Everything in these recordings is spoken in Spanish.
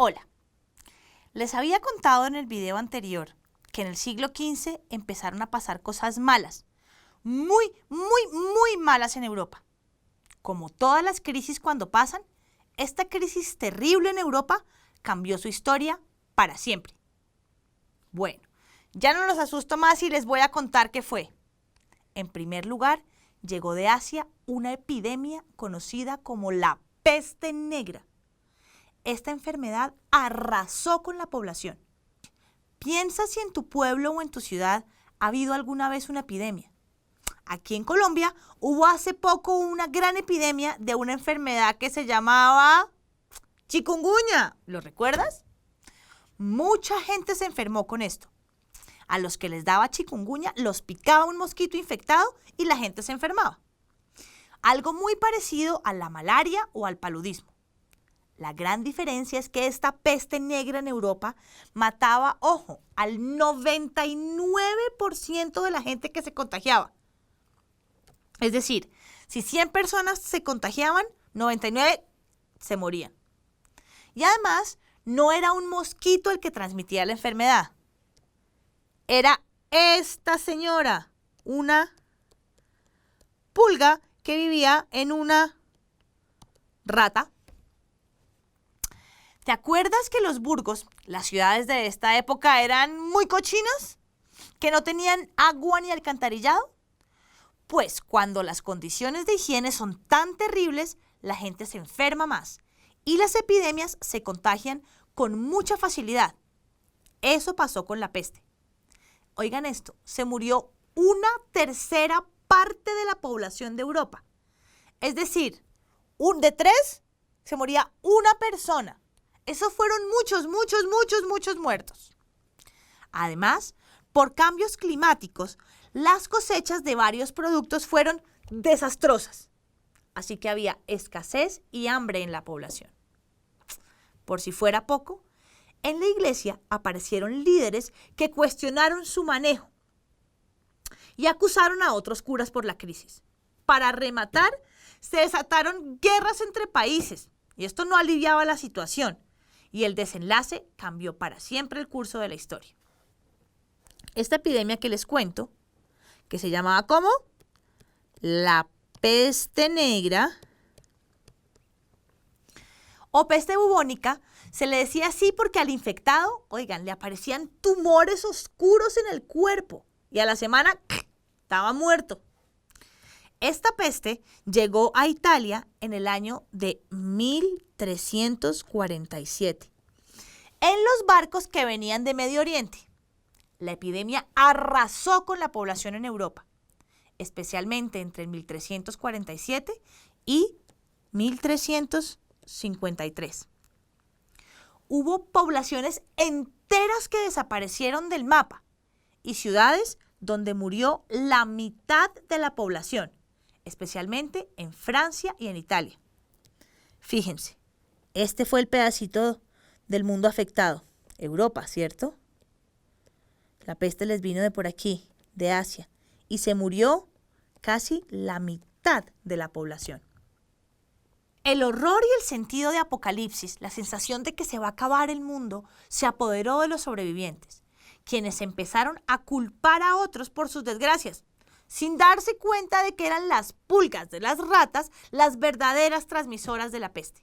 Hola, les había contado en el video anterior que en el siglo XV empezaron a pasar cosas malas, muy malas en Europa. Como todas las crisis cuando pasan, esta crisis terrible en Europa cambió su historia para siempre. Bueno, ya no los asusto más y les voy a contar qué fue. En primer lugar, llegó de Asia una epidemia conocida como la peste negra. Esta enfermedad arrasó con la población. Piensa si en tu pueblo o en tu ciudad ha habido alguna vez una epidemia. Aquí en Colombia hubo hace poco una gran epidemia de una enfermedad que se llamaba chikungunya. ¿Lo recuerdas? Mucha gente se enfermó con esto. A los que les daba chikungunya los picaba un mosquito infectado y la gente se enfermaba. Algo muy parecido a la malaria o al paludismo. La gran diferencia es que esta peste negra en Europa mataba, ojo, al 99% de la gente que se contagiaba. Es decir, si 100 personas se contagiaban, 99 se morían. Y además, no era un mosquito el que transmitía la enfermedad. Era esta señora, una pulga que vivía en una rata. ¿Te acuerdas que los burgos, las ciudades de esta época, eran muy cochinas? ¿Que no tenían agua ni alcantarillado? Pues cuando las condiciones de higiene son tan terribles, la gente se enferma más y las epidemias se contagian con mucha facilidad. Eso pasó con la peste. Oigan esto, se murió 1/3 parte de la población de Europa. Es decir, de 3 se moría una persona. Esos fueron muchos muertos. Además, por cambios climáticos, las cosechas de varios productos fueron desastrosas. Así que había escasez y hambre en la población. Por si fuera poco, en la iglesia aparecieron líderes que cuestionaron su manejo y acusaron a otros curas por la crisis. Para rematar, se desataron guerras entre países y esto no aliviaba la situación. Y el desenlace cambió para siempre el curso de la historia. Esta epidemia que les cuento, que se llamaba ¿cómo? La peste negra o peste bubónica, se le decía así porque al infectado, oigan, le aparecían tumores oscuros en el cuerpo y a la semana estaba muerto. Esta peste llegó a Italia en el año de 1347, en los barcos que venían de Medio Oriente. La epidemia arrasó con la población en Europa, especialmente entre 1347 y 1353. Hubo poblaciones enteras que desaparecieron del mapa y ciudades donde murió la mitad de la población, especialmente en Francia y en Italia. Fíjense, este fue el pedacito del mundo afectado. Europa, ¿cierto? La peste les vino de por aquí, de Asia, y se murió casi la mitad de la población. El horror y el sentido de apocalipsis, la sensación de que se va a acabar el mundo, se apoderó de los sobrevivientes, quienes empezaron a culpar a otros por sus desgracias, sin darse cuenta de que eran las pulgas de las ratas las verdaderas transmisoras de la peste.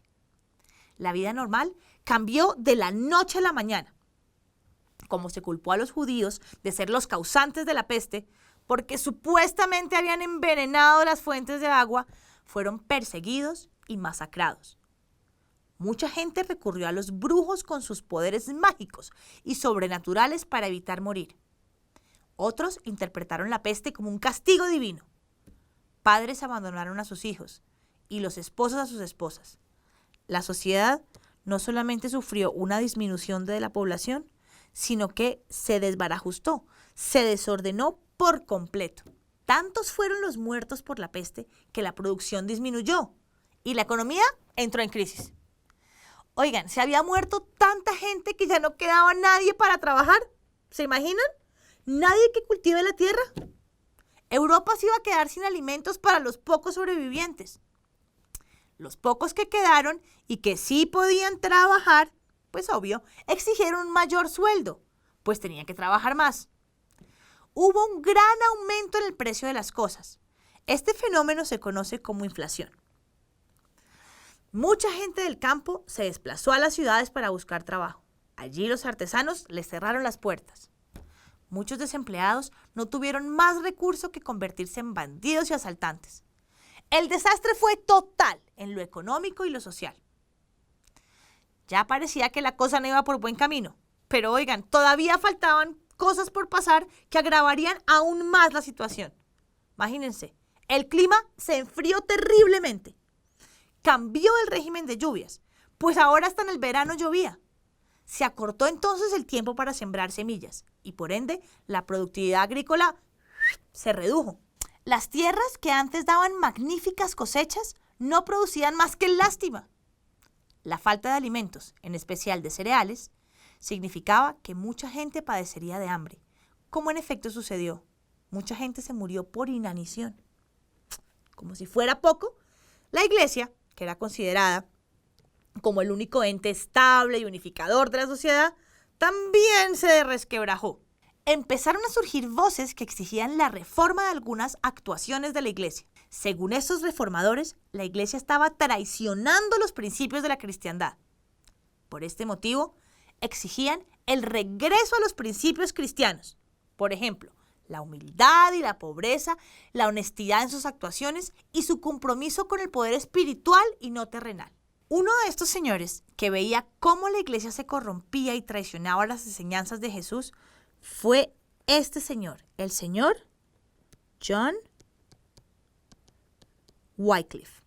La vida normal cambió de la noche a la mañana. Como se culpó a los judíos de ser los causantes de la peste, porque supuestamente habían envenenado las fuentes de agua, fueron perseguidos y masacrados. Mucha gente recurrió a los brujos con sus poderes mágicos y sobrenaturales para evitar morir. Otros interpretaron la peste como un castigo divino. Padres abandonaron a sus hijos y los esposos a sus esposas. La sociedad no solamente sufrió una disminución de la población, sino que se desbarajustó, se desordenó por completo. Tantos fueron los muertos por la peste que la producción disminuyó y la economía entró en crisis. Oigan, se había muerto tanta gente que ya no quedaba nadie para trabajar. ¿Se imaginan? Nadie que cultive la tierra. Europa se iba a quedar sin alimentos para los pocos sobrevivientes. Los pocos que quedaron y que sí podían trabajar, pues obvio, exigieron un mayor sueldo, pues tenían que trabajar más. Hubo un gran aumento en el precio de las cosas. Este fenómeno se conoce como inflación. Mucha gente del campo se desplazó a las ciudades para buscar trabajo. Allí los artesanos les cerraron las puertas. Muchos desempleados no tuvieron más recurso que convertirse en bandidos y asaltantes. El desastre fue total en lo económico y lo social. Ya parecía que la cosa no iba por buen camino, pero oigan, todavía faltaban cosas por pasar que agravarían aún más la situación. Imagínense, el clima se enfrió terriblemente. Cambió el régimen de lluvias, pues ahora hasta en el verano llovía. Se acortó entonces el tiempo para sembrar semillas y por ende la productividad agrícola se redujo. Las tierras que antes daban magníficas cosechas no producían más que lástima. La falta de alimentos, en especial de cereales, significaba que mucha gente padecería de hambre, como en efecto sucedió. Mucha gente se murió por inanición. Como si fuera poco, la Iglesia, que era considerada como el único ente estable y unificador de la sociedad, también se resquebrajó. Empezaron a surgir voces que exigían la reforma de algunas actuaciones de la Iglesia. Según estos reformadores, la Iglesia estaba traicionando los principios de la cristiandad. Por este motivo, exigían el regreso a los principios cristianos. Por ejemplo, la humildad y la pobreza, la honestidad en sus actuaciones y su compromiso con el poder espiritual y no terrenal. Uno de estos señores, que veía cómo la Iglesia se corrompía y traicionaba las enseñanzas de Jesús, fue este señor, el señor John Wycliffe,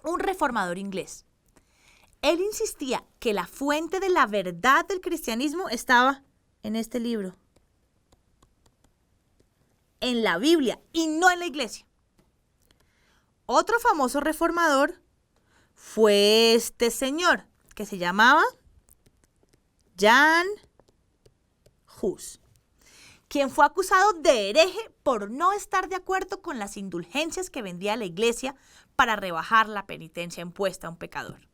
un reformador inglés. Él insistía que la fuente de la verdad del cristianismo estaba en este libro, en la Biblia y no en la Iglesia. Otro famoso reformador fue este señor que se llamaba Jan Hus, quien fue acusado de hereje por no estar de acuerdo con las indulgencias que vendía la Iglesia para rebajar la penitencia impuesta a un pecador.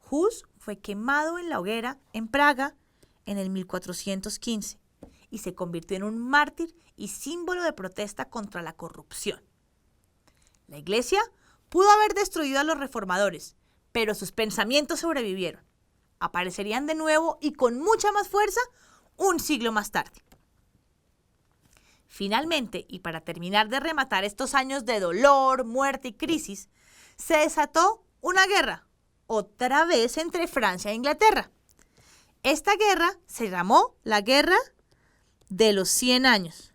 Hus fue quemado en la hoguera en Praga en el 1415 y se convirtió en un mártir y símbolo de protesta contra la corrupción. La Iglesia pudo haber destruido a los reformadores, pero sus pensamientos sobrevivieron. Aparecerían de nuevo y con mucha más fuerza un siglo más tarde. Finalmente, y para terminar de rematar estos años de dolor, muerte y crisis, se desató una guerra, otra vez entre Francia e Inglaterra. Esta guerra se llamó la Guerra de los 100 años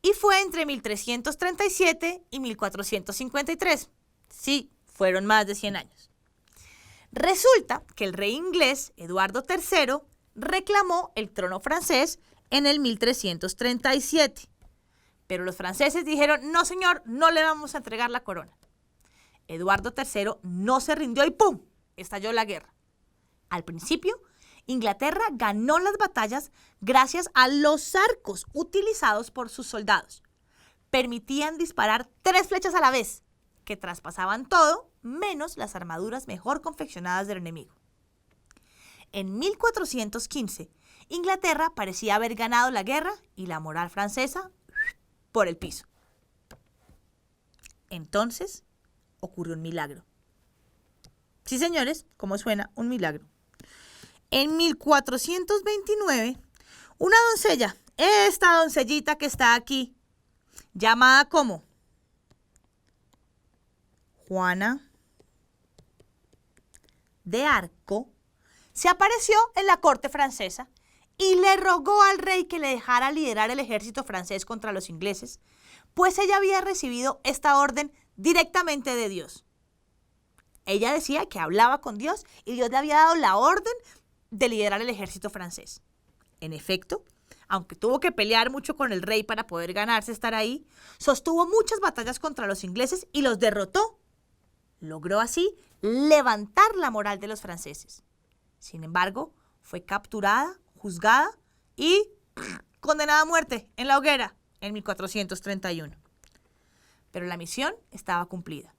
y fue entre 1337 y 1453. Sí, fueron más de 100 años. Resulta que el rey inglés, Eduardo III, reclamó el trono francés en el 1337. Pero los franceses dijeron, no señor, no le vamos a entregar la corona. Eduardo III no se rindió y ¡pum!, estalló la guerra. Al principio, Inglaterra ganó las batallas gracias a los arcos utilizados por sus soldados. Permitían disparar 3 flechas a la vez, que traspasaban todo, menos las armaduras mejor confeccionadas del enemigo. En 1415, Inglaterra parecía haber ganado la guerra y la moral francesa por el piso. Entonces, ocurrió un milagro. Sí, señores, ¿cómo suena? Un milagro. En 1429, una doncella, esta doncellita que está aquí, llamada como Juana de Arco, se apareció en la corte francesa y le rogó al rey que le dejara liderar el ejército francés contra los ingleses, pues ella había recibido esta orden directamente de Dios. Ella decía que hablaba con Dios y Dios le había dado la orden de liderar el ejército francés. En efecto, aunque tuvo que pelear mucho con el rey para poder ganarse estar ahí, sostuvo muchas batallas contra los ingleses y los derrotó. Logró así levantar la moral de los franceses. Sin embargo, fue capturada, juzgada y condenada a muerte en la hoguera en 1431. Pero la misión estaba cumplida.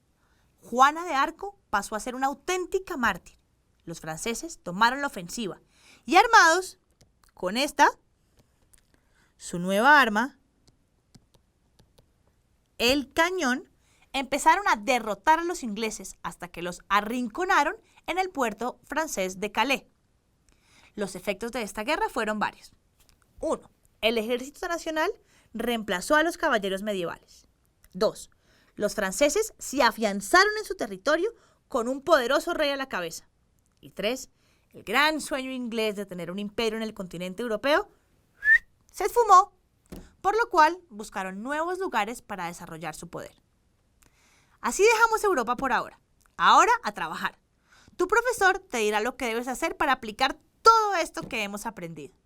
Juana de Arco pasó a ser una auténtica mártir Los franceses tomaron la ofensiva y armados con esta, su nueva arma, el cañón, empezaron a derrotar a los ingleses hasta que los arrinconaron en el puerto francés de Calais. Los efectos de esta guerra fueron varios. 1. El ejército nacional reemplazó a los caballeros medievales. 2. Los franceses se afianzaron en su territorio con un poderoso rey a la cabeza. Y 3. El gran sueño inglés de tener un imperio en el continente europeo se esfumó, por lo cual buscaron nuevos lugares para desarrollar su poder. Así dejamos Europa por ahora. Ahora a trabajar. Tu profesor te dirá lo que debes hacer para aplicar todo esto que hemos aprendido.